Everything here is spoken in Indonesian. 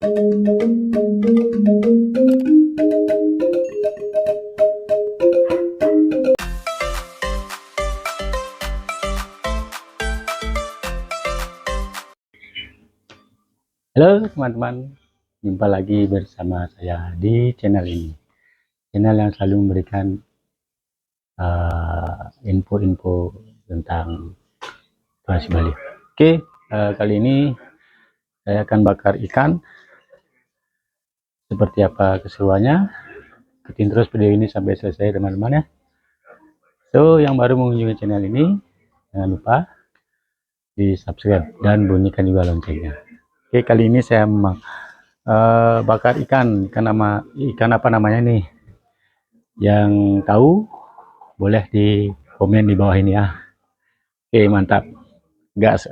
Halo teman-teman, jumpa lagi bersama saya di channel ini, channel yang selalu memberikan info-info tentang Trans Bali. Oke, kali ini saya akan bakar ikan. Seperti apa keseruannya, ikutin terus video ini sampai selesai teman-teman ya. So, yang baru mengunjungi channel ini, jangan lupa di subscribe dan bunyikan juga loncengnya. Oke, kali ini saya bakar ikan apa namanya nih? Yang tahu boleh di komen di bawah ini ya. Oke, mantap, gas.